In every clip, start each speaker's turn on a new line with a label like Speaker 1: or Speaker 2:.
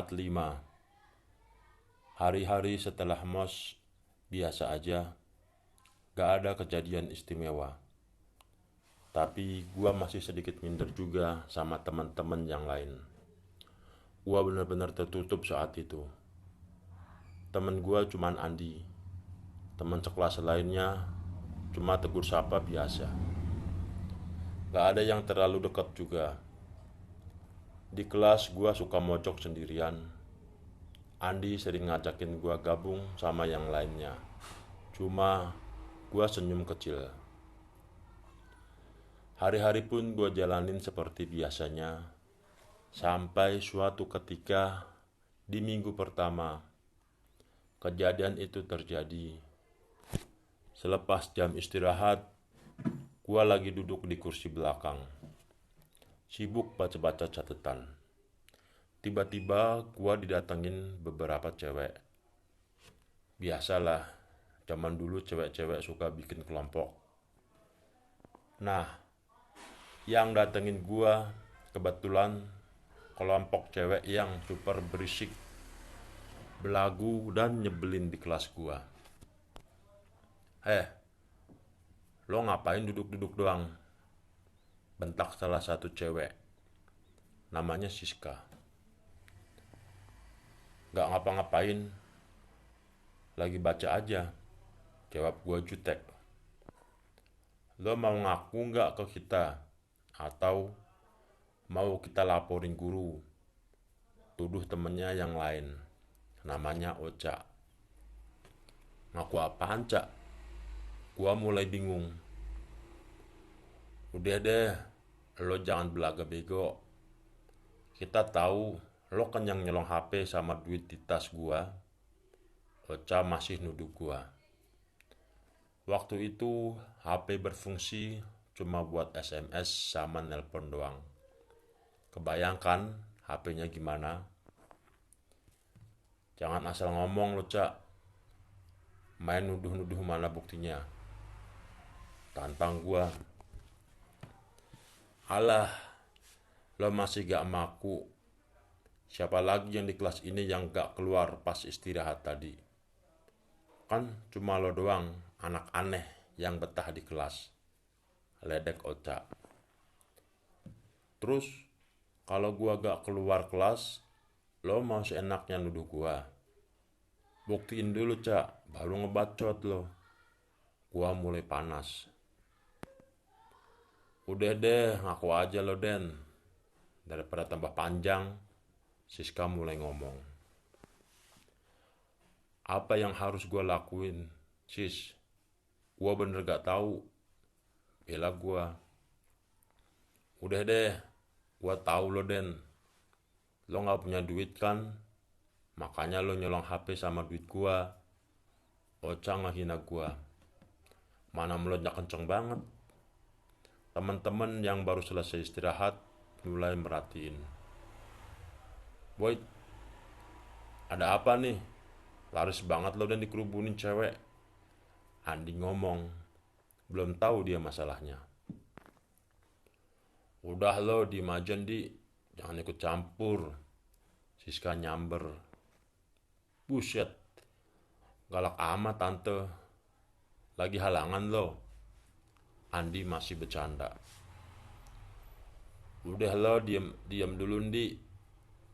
Speaker 1: Part 5. Hari-hari setelah MOS biasa aja, gak ada kejadian istimewa. Tapi gua masih sedikit minder juga sama teman-teman yang lain. Gua benar-benar tertutup saat itu. Temen gua cuman Andi. Teman sekelas lainnya cuma tegur sapa biasa. Gak ada yang terlalu dekat juga. Di kelas gua suka mojok sendirian. Andi sering ngajakin gua gabung sama yang lainnya. Cuma gua senyum kecil. Hari-hari pun gua jalanin seperti biasanya. Sampai suatu ketika di minggu pertama, kejadian itu terjadi. Selepas jam istirahat, gua lagi duduk di kursi belakang, sibuk baca-baca catatan. Tiba-tiba gua didatengin beberapa cewek. Biasalah, zaman dulu cewek-cewek suka bikin kelompok. Nah, yang datengin gua kebetulan kelompok cewek yang super berisik, belagu dan nyebelin di kelas gua. Lo ngapain duduk-duduk doang? Bentak salah satu cewek, namanya Siska. Gak ngapa-ngapain, lagi baca aja, jawab gua jutek. Lo mau ngaku gak ke kita? Atau mau kita laporin guru? Tuduh temennya yang lain, namanya Ocha. Ngaku apaan, Cak? Gua mulai bingung. Udah deh, lo jangan belaga bego. Kita tahu lo kenyang nyolong HP sama duit di tas gua. Ocha masih nuduh gua. Waktu itu HP berfungsi cuma buat SMS sama nelpon doang. Kebayangkan HP-nya gimana? Jangan asal ngomong lo, Cak. Main nuduh-nuduh mana buktinya? Tantang gua. Alah, lo masih gak maku. Siapa lagi yang di kelas ini yang gak keluar pas istirahat tadi? Kan cuma lo doang, anak aneh yang betah di kelas. Ledek Ocha. Terus, kalau gua gak keluar kelas, lo mau seenaknya nuduh gua? Buktiin dulu, Cak, baru ngebacot lo. Gua mulai panas. Udah deh, ngaku aja lo, Den. Daripada tambah panjang, Siska mulai ngomong. Apa yang harus gua lakuin, Sis? Gua bener gak tahu. Bela gua. Udah deh, gua tahu lo, Den. Lo gak punya duit kan? Makanya lo nyolong HP sama duit gua. Ocha ngehina gua. Mana melonjak kenceng banget. Teman-teman yang baru selesai istirahat mulai merhatiin. Boy, ada apa nih? Laris banget lo dan dikerubunin cewek. Andi ngomong. Belum tahu dia masalahnya. Udah lo, diem aja, Di. Jangan ikut campur. Siska nyamber. Buset. Galak amat tante. Lagi halangan lo. Andi masih bercanda. Udah lo, diem dulu, Di.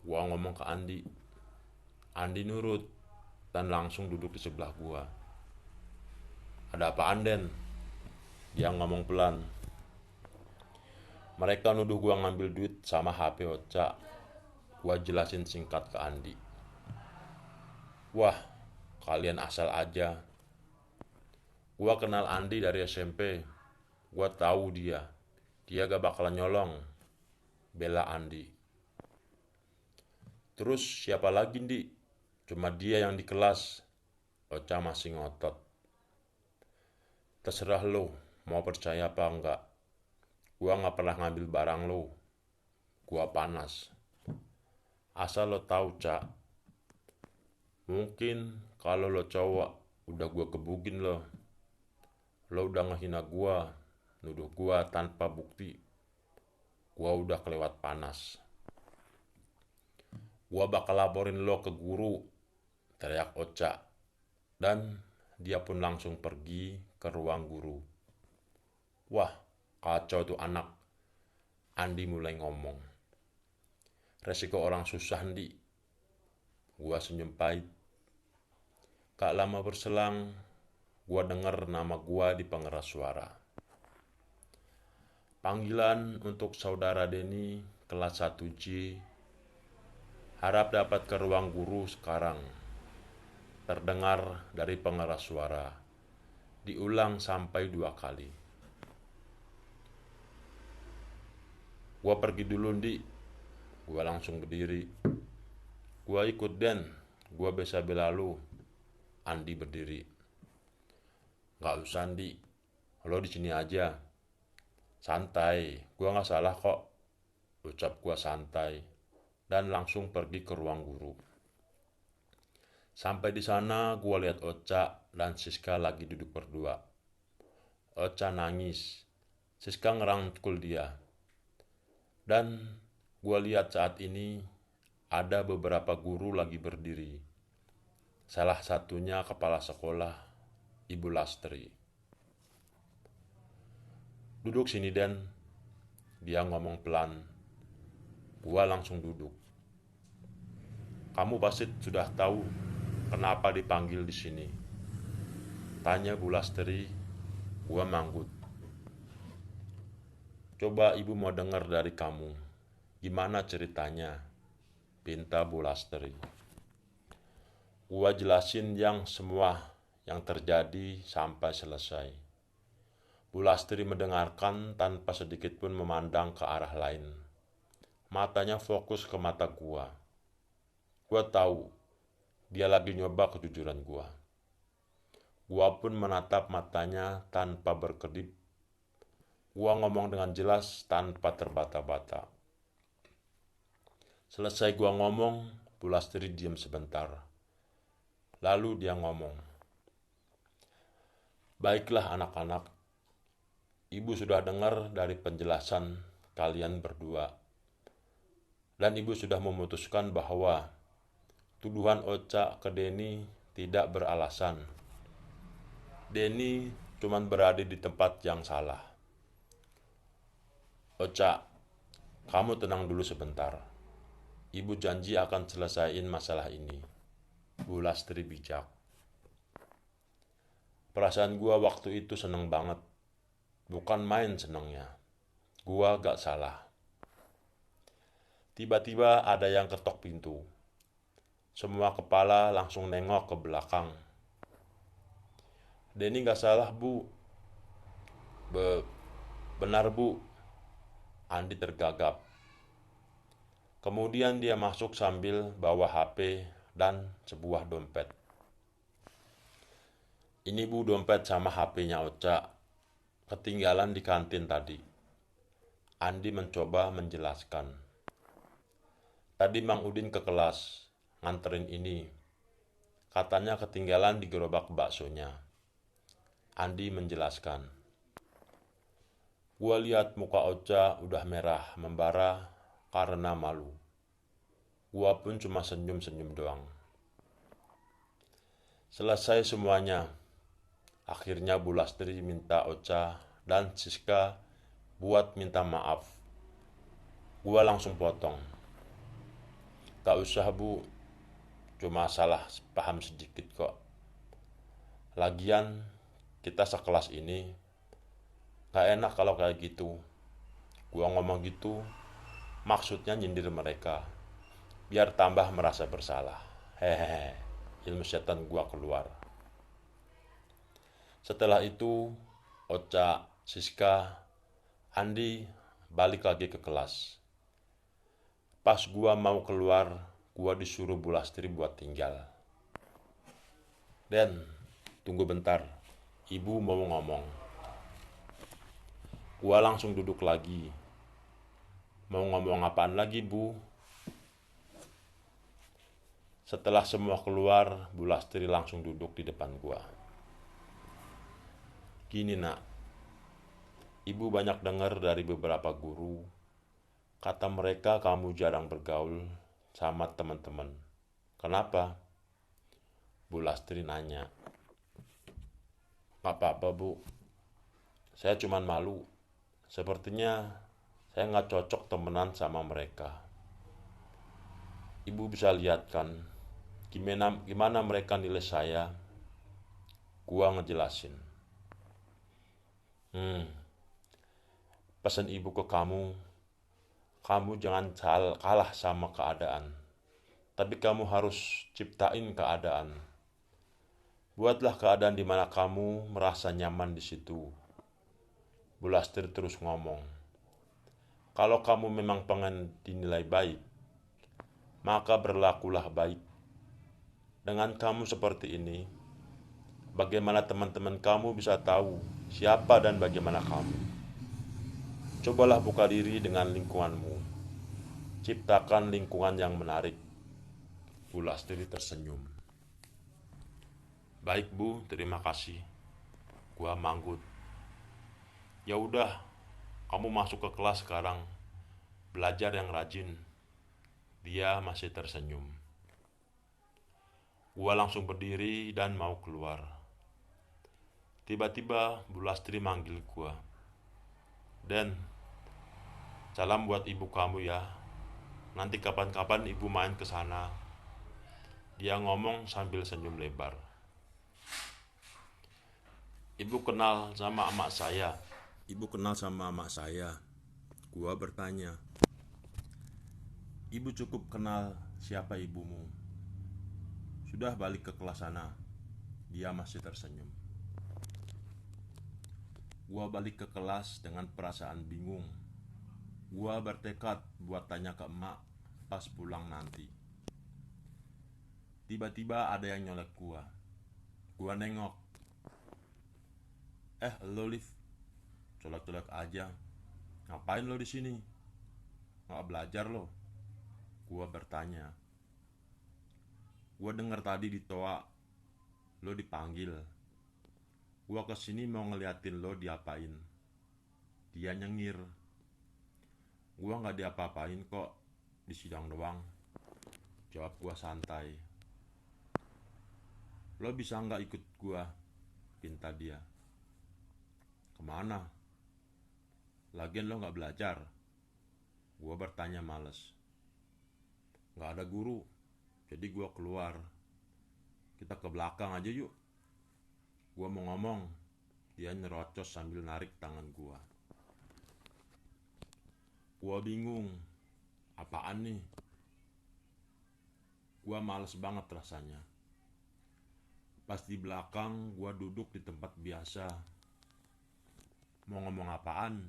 Speaker 1: Gua ngomong ke Andi. Andi nurut dan langsung duduk di sebelah gua. Ada apaan, Den? Dia ngomong pelan. Mereka nuduh gua ngambil duit sama HP Ocha. Gua jelasin singkat ke Andi. Wah, kalian asal aja. Gua kenal Andi dari SMP. Gua tahu dia. Dia gak bakalan nyolong. Bela Andi. Terus siapa lagi, Di? Cuma dia yang di kelas. Ocha masih ngotot. Terserah lo, mau percaya apa enggak. Gua gak pernah ngambil barang lo. Gua panas. Asal lo tahu, Cak. Mungkin kalau lo cowok, udah gua gebugin lo. Lo udah ngehina gua, nuduh gua tanpa bukti. Gua udah kelewat panas. Gua bakal laporin lo ke guru, teriak Ocha. Dan dia pun langsung pergi ke ruang guru. Wah, kacau tuh anak. Andi mulai ngomong. Resiko orang susah, Andi. Gua senyum pahit. Gak lama berselang, gua denger nama gua di pengeras suara. Panggilan untuk saudara Denny kelas 1J. Harap dapat ke ruang guru sekarang. Terdengar dari pengeras suara. Diulang sampai 2 kali. Gua pergi dulu, Ndi. Gua langsung berdiri. Gua ikut, Den. Gua bisa bela lu. Andi berdiri. Gak usah, Ndi. Lo di sini aja. Santai. Gua gak salah kok. Ucap gua santai. Dan langsung pergi ke ruang guru. Sampai di sana gua lihat Ocha dan Siska lagi duduk berdua. Ocha nangis. Siska ngerangkul dia. Dan gua lihat saat ini ada beberapa guru lagi berdiri. Salah satunya kepala sekolah, Ibu Lastri. Duduk sini, Den. Dia ngomong pelan. Gua langsung duduk. Kamu pasti sudah tahu kenapa dipanggil di sini. Tanya Bu Lastri. Gua manggut. Coba ibu mau dengar dari kamu. Gimana ceritanya? Pinta Bu Lastri. Gua jelasin semua yang terjadi sampai selesai. Bu Lastri mendengarkan tanpa sedikit pun memandang ke arah lain. Matanya fokus ke mata gua. Gua tahu dia lagi nyoba kejujuran gua. Gua pun menatap matanya tanpa berkedip. Gua ngomong dengan jelas tanpa terbata-bata. Selesai gua ngomong, Bu Lastri diam sebentar. Lalu dia ngomong, baiklah anak-anak, ibu sudah dengar dari penjelasan kalian berdua. Dan ibu sudah memutuskan bahwa tuduhan Ocha ke Denny tidak beralasan. Denny cuma berada di tempat yang salah. Ocha, kamu tenang dulu sebentar. Ibu janji akan selesaiin masalah ini. Bu Lastri bijak. Perasaan gua waktu itu seneng banget. Bukan main senengnya. Gua gak salah. Tiba-tiba ada yang ketok pintu. Semua kepala langsung nengok ke belakang. Denny gak salah, Bu. Benar, Bu. Andi tergagap. Kemudian dia masuk sambil bawa HP dan sebuah dompet. Ini, Bu, dompet sama HP-nya Ocha. Ketinggalan di kantin tadi. Andi mencoba menjelaskan. Tadi Mang Udin ke kelas, nganterin ini. Katanya ketinggalan di gerobak baksonya. Andi menjelaskan. Gua lihat muka Ocha udah merah membara karena malu. Gua pun cuma senyum-senyum doang. Selesai semuanya. Akhirnya Bu Lastri minta Ocha dan Siska buat minta maaf. Gua langsung potong. Gak usah, Bu. Cuma salah paham sedikit kok. Lagian kita sekelas ini gak enak kalau kayak gitu. Gua ngomong gitu maksudnya nyindir mereka biar tambah merasa bersalah. Hehehe. Ilmu setan gua keluar. Setelah itu Ocha, Siska, Andi balik lagi ke kelas. Pas gua mau keluar, gua disuruh Bu Lastri buat tinggal. Den, tunggu bentar. Ibu mau ngomong. Gua langsung duduk lagi. Mau ngomong apaan lagi, Bu? Setelah semua keluar, Bu Lastri langsung duduk di depan gua. Gini, Nak. Ibu banyak dengar dari beberapa guru. Kata mereka kamu jarang bergaul sama teman-teman. Kenapa? Bu Lastri nanya. Gak apa-apa bu, saya cuman malu. Sepertinya saya gak cocok temenan sama mereka. Ibu bisa lihat kan gimana mereka nilai saya. Gua ngejelasin. Pesan ibu ke kamu jangan kalah sama keadaan. Tapi kamu harus ciptain keadaan. Buatlah keadaan di mana kamu merasa nyaman di situ. Bu Lastri terus ngomong. Kalau kamu memang pengen dinilai baik, maka berlakulah baik. Dengan kamu seperti ini, bagaimana teman-teman kamu bisa tahu siapa dan bagaimana kamu? Cobalah buka diri dengan lingkunganmu. Ciptakan lingkungan yang menarik. Bu Lastri tersenyum. Baik bu, terima kasih. Gua manggut. Ya udah, kamu masuk ke kelas sekarang. Belajar yang rajin. Dia masih tersenyum. Gua langsung berdiri dan mau keluar. Tiba-tiba Bu Lastri manggil gua. Den, salam buat ibu kamu ya. Nanti kapan-kapan ibu main ke sana. Dia ngomong sambil senyum lebar. Ibu kenal sama emak saya. Ibu kenal sama emak saya. Gua bertanya. Ibu cukup kenal siapa ibumu. Sudah balik ke kelas sana. Dia masih tersenyum. Gua balik ke kelas dengan perasaan bingung. Gua bertekad buat tanya ke emak pas pulang nanti. Tiba-tiba ada yang nyolek gua. Gua nengok. Lo Liv, colek-colek aja. Ngapain lo di sini? Nggak belajar lo? Gua bertanya. Gua denger tadi di toa lo dipanggil. Gua kesini mau ngeliatin lo diapain. Dia nyengir. Gua nggak diapa-apain kok, di sidang doang. Jawab gua santai. Lo bisa nggak ikut gua? Pinta dia. Kemana? Lagian lo nggak belajar. Gua bertanya males. Nggak ada guru, jadi gua keluar. Kita ke belakang aja yuk. Gua mau ngomong. Dia nyerocos sambil narik tangan gua. Gua bingung. Apaan nih? Gua males banget rasanya. Pas di belakang, gua duduk di tempat biasa. Mau ngomong apaan?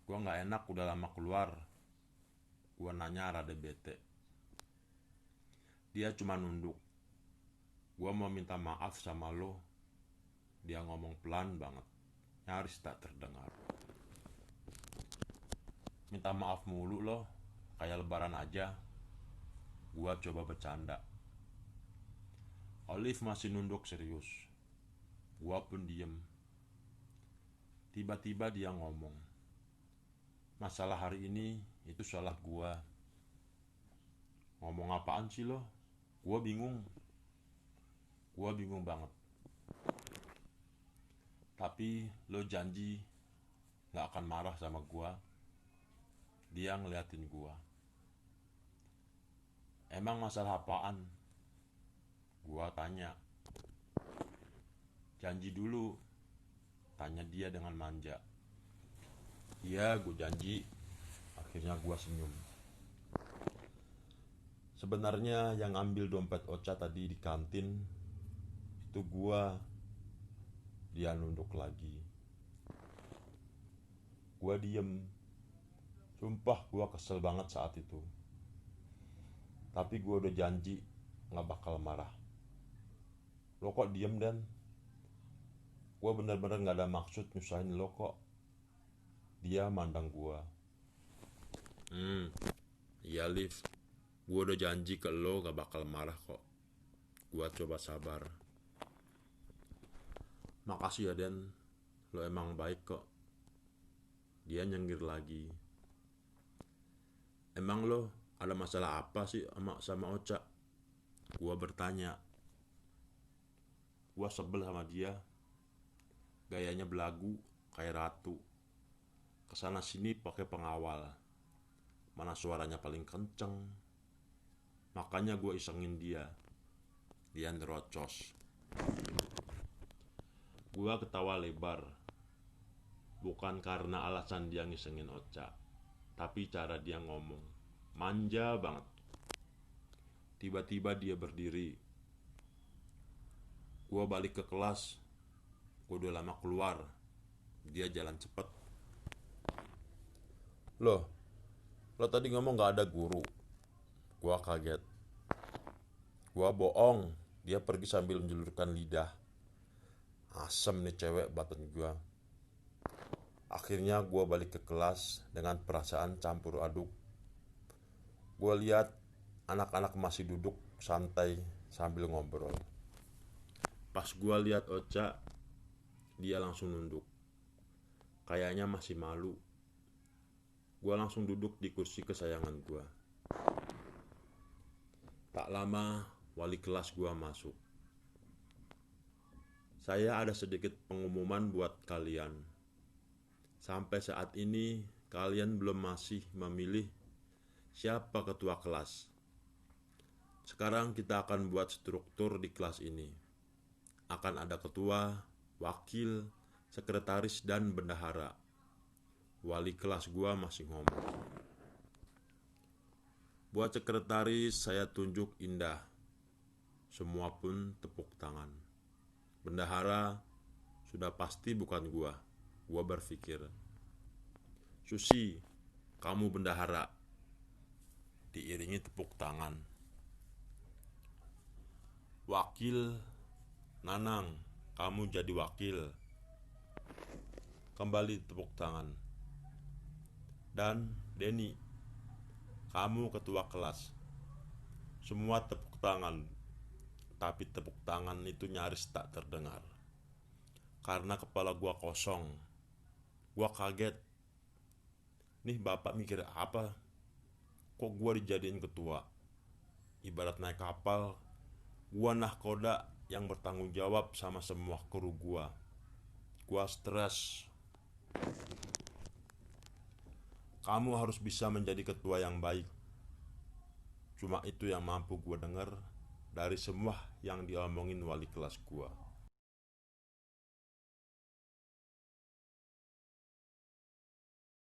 Speaker 1: Gua gak enak udah lama keluar. Gua nanya rada bete. Dia cuma nunduk. Gua mau minta maaf sama lo. Dia ngomong pelan banget, nyaris tak terdengar. Minta maaf mulu lo, kayak lebaran aja. Gua coba bercanda. Olive masih nunduk serius. Gua pun diem. Tiba-tiba dia ngomong. Masalah hari ini itu salah gua. Ngomong apaan sih lo? Gua bingung. Gua bingung banget. Tapi lo janji gak akan marah sama gua. Dia ngeliatin gua. Emang masalah apaan? Gua tanya. Janji dulu. Tanya dia dengan manja. Iya, gue janji. Akhirnya gua senyum. Sebenarnya yang ambil dompet Ocha tadi di kantin itu gua. Dia nunduk lagi. Gua diem. Sumpah gua kesel banget saat itu. Tapi gua udah janji gak bakal marah. Lo kok diem Dan? Gua bener-bener gak ada maksud nyusahin lo kok. Dia mandang gua. Iya Liv, gua udah janji ke lo gak bakal marah kok. Gua coba sabar. Makasih ya Den, lo emang baik kok. Dia nyengir lagi. Emang lo Ada masalah apa sih sama Ocha? Gua bertanya. Gua sebel sama dia. Gayanya belagu kayak ratu. Kesana sini pakai pengawal. Mana suaranya paling kenceng. Makanya gua isengin dia. Dia nerocos. Gua ketawa lebar. Bukan karena alasan dia ngisengin Ocha, tapi cara dia ngomong. Manja banget. Tiba-tiba dia berdiri. Gua balik ke kelas. Gua udah lama keluar. Dia jalan cepet. Lo tadi ngomong gak ada guru. Gua kaget. Gua bohong. Dia pergi sambil menjulurkan lidah. Asem nih cewek batin gua. Akhirnya gua balik ke kelas dengan perasaan campur aduk. Gua lihat anak-anak masih duduk santai sambil ngobrol. Pas gua lihat Ocha, dia langsung nunduk. Kayaknya masih malu. Gua langsung duduk di kursi kesayangan gua. Tak lama, wali kelas gua masuk. Saya ada sedikit pengumuman buat kalian. Sampai saat ini, kalian belum masih memilih siapa ketua kelas. Sekarang kita akan buat struktur di kelas ini. Akan ada ketua, wakil, sekretaris, dan bendahara. Wali kelas gua masih ngomong. Buat sekretaris saya tunjuk Indah. Semua pun tepuk tangan. Bendahara sudah pasti bukan gua. Gua berpikir. Susi, kamu bendahara. Diiringi tepuk tangan. Wakil, Nanang, kamu jadi wakil. Kembali tepuk tangan. Dan Denny, kamu ketua kelas. Semua tepuk tangan. Tapi tepuk tangan itu nyaris tak terdengar. Karena kepala gua kosong. Gua kaget. Nih bapak mikir apa? Kok gua dijadiin ketua? Ibarat naik kapal. Gua nahkoda yang bertanggung jawab sama semua kru gua. Gua stres. Kamu harus bisa menjadi ketua yang baik. Cuma itu yang mampu gua dengar dari semua yang diomongin wali kelas gua.